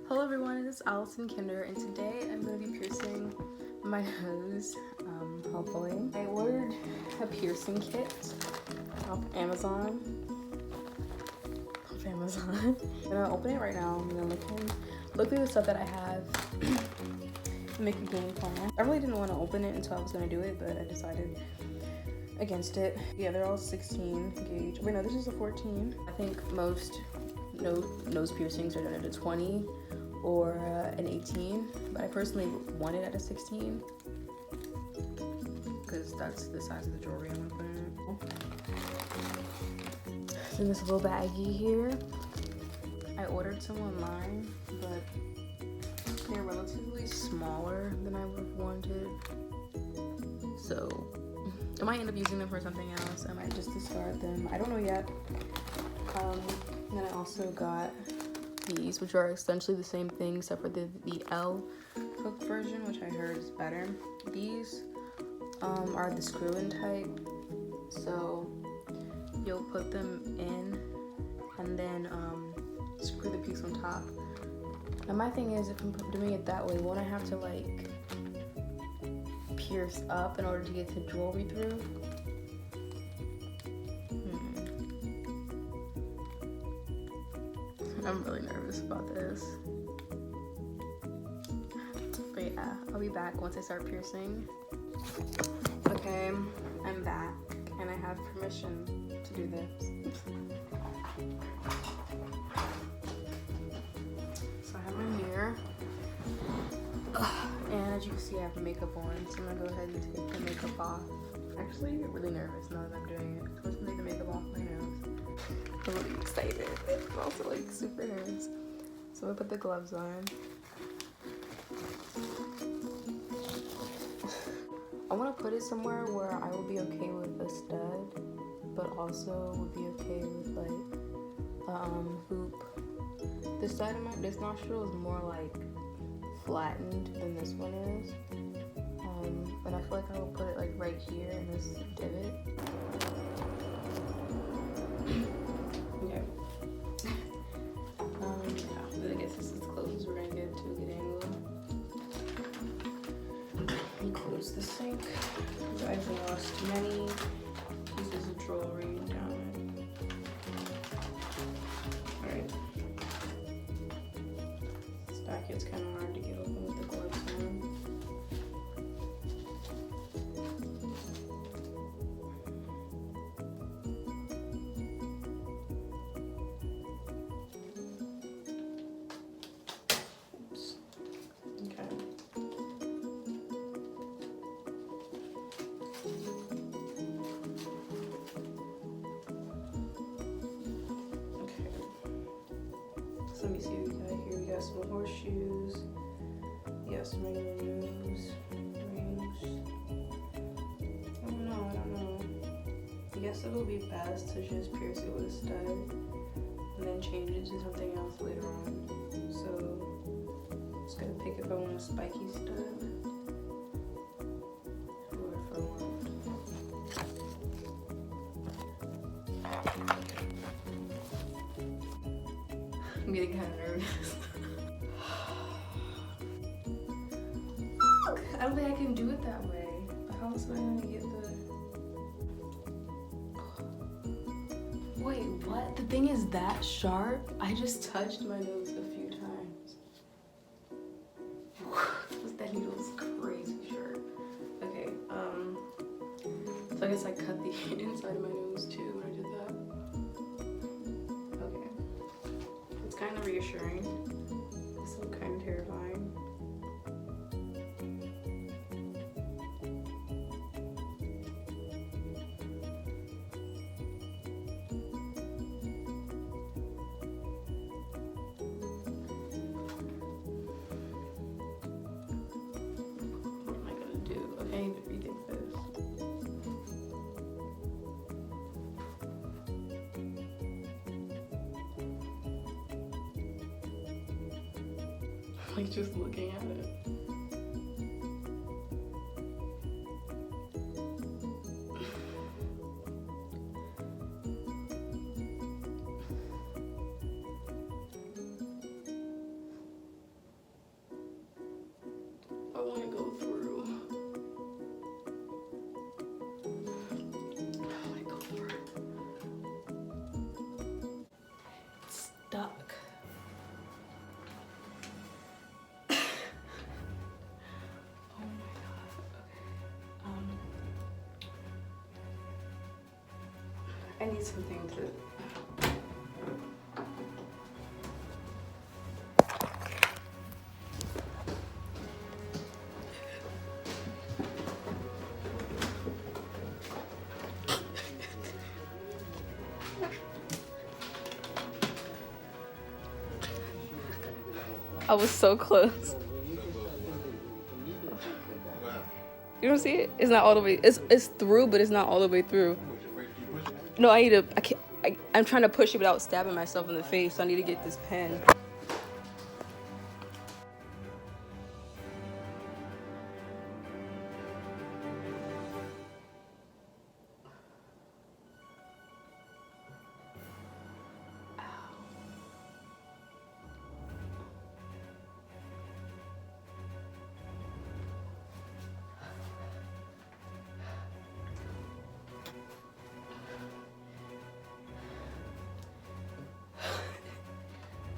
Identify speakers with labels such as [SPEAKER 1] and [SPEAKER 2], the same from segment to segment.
[SPEAKER 1] Hello everyone, it's Allison Kinder, and today I'm going to be piercing my nose, hopefully. I ordered a piercing kit off Amazon. I'm gonna open it right now. I'm gonna look through the stuff that I have and make a game plan. I really didn't want to open it until I was going to do it, but I decided against it. Yeah, they're all 16 gauge. Wait, no, this is a 14. I think most nose piercings are done at a 20 or an 18, but I personally want it at a 16 because that's the size of the jewelry I'm gonna put in it. It's in this little baggie here. I ordered some online, but they're relatively smaller than I would have wanted, so I might end up using them for something else. I might just discard them. I don't know yet. And then I also got these, which are essentially the same thing except for the L hook version, which I heard is better. These are the screw-in type, so you'll put them in and then screw the piece on top. And my thing is, if I'm doing it that way, won't I have to like pierce up in order to get the jewelry through? I'm really nervous about this. But yeah, I'll be back once I start piercing. Okay, I'm back and I have permission to do this. So I have my mirror. And as you can see, I have makeup on, so I'm gonna go ahead and take the makeup off. I'm actually really nervous now that I'm doing it. I'm supposed to take the makeup off my nose. I'm really excited. I'm also like super nervous. So I put the gloves on. I want to put it somewhere where I will be okay with a stud, but also would be okay with like hoop. The side of this nostril is more like flattened than this one is. And I feel like I will put it like right here in this divot. Okay. I guess this is close as we're gonna get to a good angle. Let me close the sink. I've lost many pieces of jewelry down it. Alright. This backet's kind of hard to get open with the gloves on. So let me see what we got here. We got some horseshoes. We got some regular nose rings. I don't know. I guess it would be best to just pierce it with a stud and then change it to something else later on. So I'm just gonna pick if I want a spiky stud or if I want. I'm getting kind of nervous. I don't think I can do it that way. How else am I gonna get the... Wait, what? The thing is that sharp? I just touched my nose a few times. That needle is crazy sharp. Okay, so I guess I cut the inside of my nose too when I did that. Okay. It's kind of reassuring. It's still kind of terrifying. What am I gonna do? Okay, I need to rethink this. Like just looking at it. need something to... I was so close. You don't see it? It's not all the way. It's through, but it's not all the way through. No, I need to. I can't. I'm trying to push it without stabbing myself in the face. So I need to get this pen.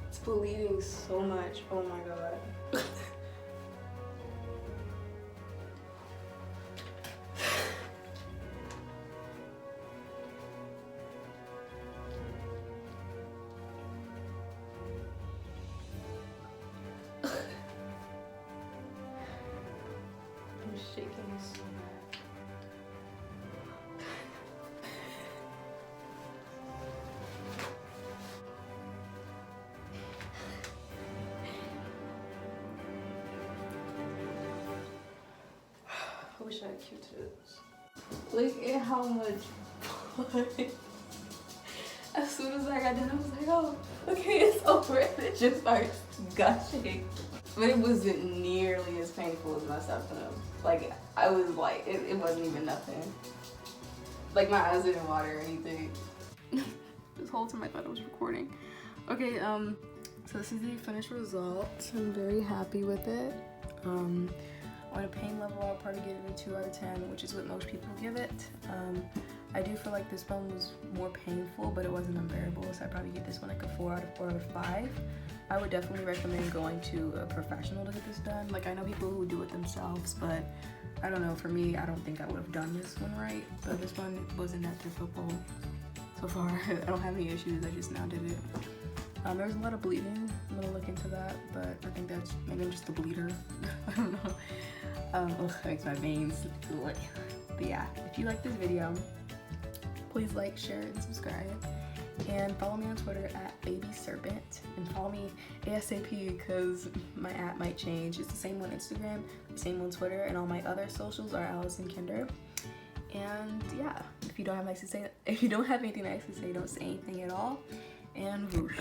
[SPEAKER 1] It's bleeding so much. Oh my god. I'm shaking so bad. I wish I had Q-tips. Look at how much blood. As soon as I got done, I was like, oh, okay, it's over. And it just starts gushing. But it wasn't nearly as painful as my septum. Like, I was like, it wasn't even nothing. Like, my eyes didn't water or anything. This whole time I thought I was recording. Okay, so this is the finished result. I'm very happy with it. On a pain level, I'll probably give it a 2 out of 10, which is what most people give it. I do feel like this one was more painful, but it wasn't unbearable, so I'd probably give this one like a 4 out of 5. I would definitely recommend going to a professional to get this done. Like, I know people who do it themselves, but I don't know, for me, I don't think I would have done this one right. But this one wasn't that difficult so far. I don't have any issues, I just now did it. There was a lot of bleeding. I'm gonna look into that, but I think that's maybe I'm just a bleeder. I don't know. Ugh, it makes my veins. But yeah, if you like this video, please like, share, and subscribe. And follow me on Twitter at BabySerpent. And follow me ASAP because my app might change. It's the same on Instagram, the same on Twitter, and all my other socials are Allison Kinder. And yeah, if you don't have anything nice to say, don't say anything at all. And whoosh.